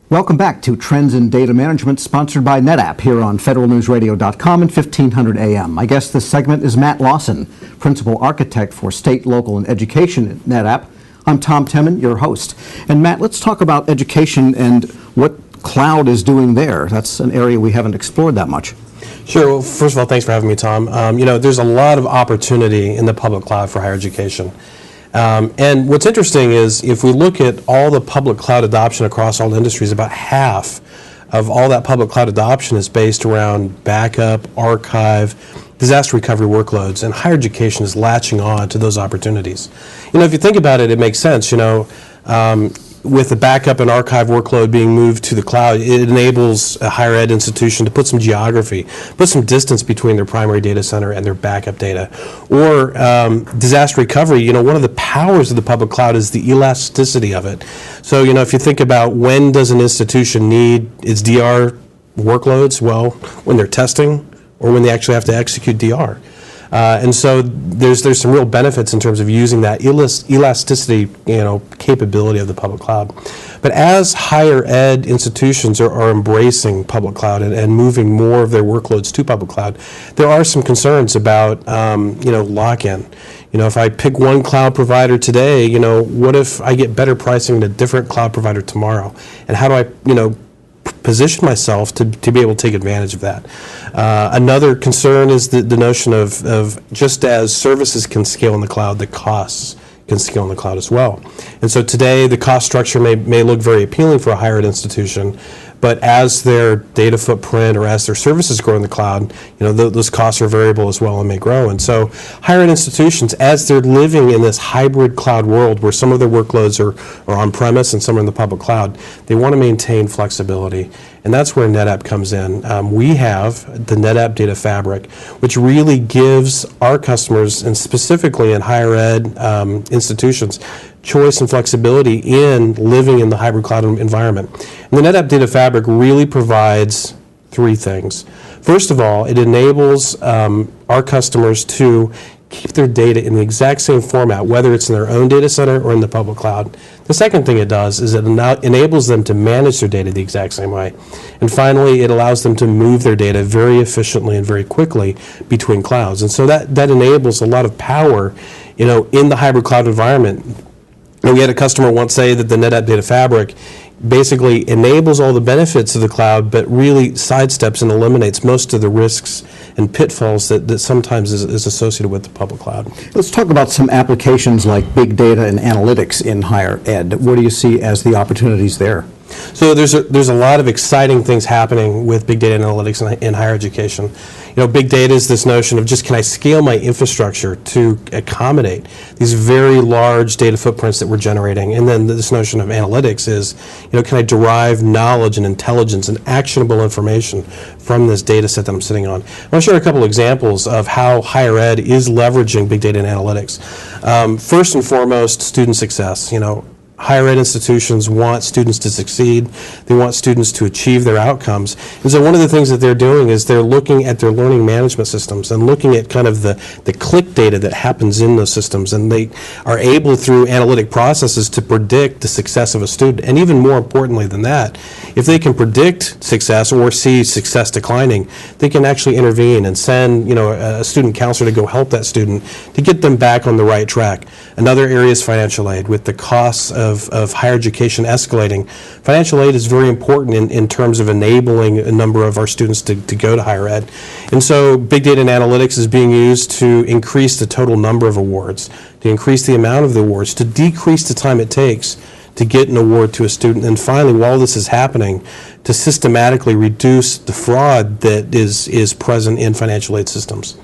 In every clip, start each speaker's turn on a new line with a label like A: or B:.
A: Welcome back to Trends in Data Management, sponsored by NetApp, here on federalnewsradio.com and 1500 AM. My guest this segment is Matt Lawson, Principal Architect for State, Local, and Education at NetApp. I'm Tom Temin, your host. And Matt, let's talk about education and what cloud is doing there. That's an area we haven't explored that much.
B: Sure. Well, first of all, thanks for having me, Tom. There's a lot of opportunity in the public cloud for higher education. And what's interesting is if we look at all the public cloud adoption across all industries, about half of all that public cloud adoption is based around backup, archive, disaster recovery workloads, and higher education is latching on to those opportunities. If you think about it, it makes sense. With the backup and archive workload being moved to the cloud, it enables a higher ed institution to put some geography, put some distance between their primary data center and their backup data. Or disaster recovery, one of the powers of the public cloud is the elasticity of it. So, if you think about when does an institution need its DR workloads, well, when they're testing or when they actually have to execute DR. And so there's some real benefits in terms of using that elasticity, capability of the public cloud. But as higher ed institutions are embracing public cloud and moving more of their workloads to public cloud, there are some concerns about, lock-in. If I pick one cloud provider today, what if I get better pricing at a different cloud provider tomorrow? And how do I, position myself to be able to take advantage of that. Another concern is the notion of just as services can scale in the cloud, the costs can scale in the cloud as well. And so today the cost structure may look very appealing for a higher ed institution, but as their data footprint or as their services grow in the cloud, those costs are variable as well and may grow. And so higher ed institutions, as they're living in this hybrid cloud world where some of their workloads are on-premise and some are in the public cloud, they want to maintain flexibility. And that's where NetApp comes in. We have the NetApp Data Fabric, which really gives our customers, and specifically in higher ed institutions, choice and flexibility in living in the hybrid cloud environment. And the NetApp Data Fabric really provides three things. First of all, it enables our customers to keep their data in the exact same format, whether it's in their own data center or in the public cloud. The second thing it does is it enables them to manage their data the exact same way. And finally, it allows them to move their data very efficiently and very quickly between clouds. And so that enables a lot of power, in the hybrid cloud environment. And we had a customer once say that the NetApp Data Fabric basically enables all the benefits of the cloud, but really sidesteps and eliminates most of the risks and pitfalls that sometimes is associated with the public cloud.
A: Let's talk about some applications like big data and analytics in higher ed. What do you see as the opportunities there?
B: So there's a lot of exciting things happening with big data and analytics in higher education. Big data is this notion of just can I scale my infrastructure to accommodate these very large data footprints that we're generating, and then this notion of analytics is, can I derive knowledge and intelligence and actionable information from this data set that I'm sitting on. I want to share a couple examples of how higher ed is leveraging big data and analytics. First and foremost, student success. Higher ed institutions want students to succeed. They want students to achieve their outcomes. And so one of the things that they're doing is they're looking at their learning management systems and looking at kind of the click data that happens in those systems. And they are able, through analytic processes, to predict the success of a student. And even more importantly than that, if they can predict success or see success declining, they can actually intervene and send a student counselor to go help that student to get them back on the right track. Another area is financial aid. With the costs of higher education escalating, financial aid is very important in terms of enabling a number of our students to go to higher ed. And so big data and analytics is being used to increase the total number of awards, to increase the amount of the awards, to decrease the time it takes to get an award to a student, and finally, while this is happening, to systematically reduce the fraud that is present in financial aid systems.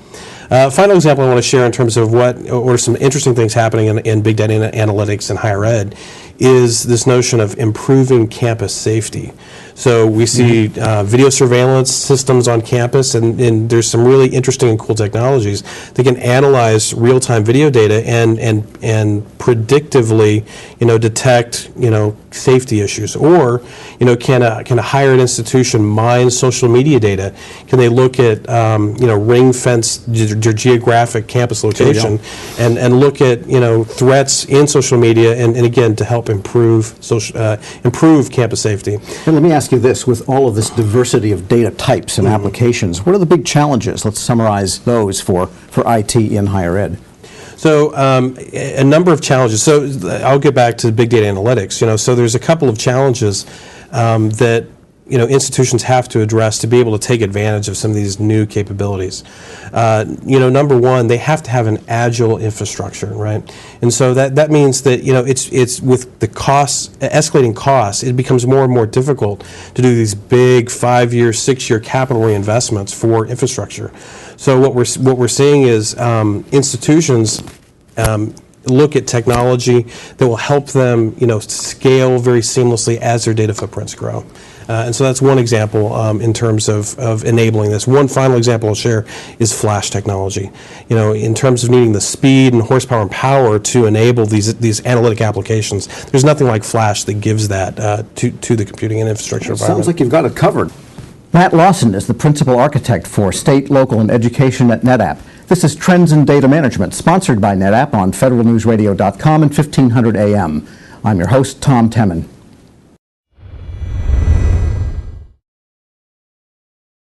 B: Final example I want to share in terms of what some interesting things happening in big data analytics and higher ed is this notion of improving campus safety. So we see video surveillance systems on campus, and there's some really interesting and cool technologies that can analyze real-time video data and predictively, detect, safety issues? Or, can a higher ed institution mine social media data? Can they look at, ring fence their geographic campus location and look at, threats in social media and again, to help improve campus safety?
A: And let me ask you this, with all of this diversity of data types and applications, what are the big challenges? Let's summarize those for IT in higher ed.
B: So a number of challenges. So I'll get back to big data analytics. So there's a couple of challenges that institutions have to address to be able to take advantage of some of these new capabilities. Number one, they have to have an agile infrastructure, right? And so that means that it's with the escalating costs, it becomes more and more difficult to do these big 5-year, 6-year capital reinvestments for infrastructure. So what we're seeing is institutions look at technology that will help them, scale very seamlessly as their data footprints grow. And so that's one example in terms of enabling this. One final example I'll share is flash technology. In terms of needing the speed and horsepower and power to enable these analytic applications, there's nothing like flash that gives that to the computing and infrastructure environment.
A: Sounds like you've got it covered. Matt Lawson is the principal architect for state, local, and education at NetApp. This is Trends in Data Management, sponsored by NetApp on federalnewsradio.com and 1500 AM. I'm your host, Tom Temin.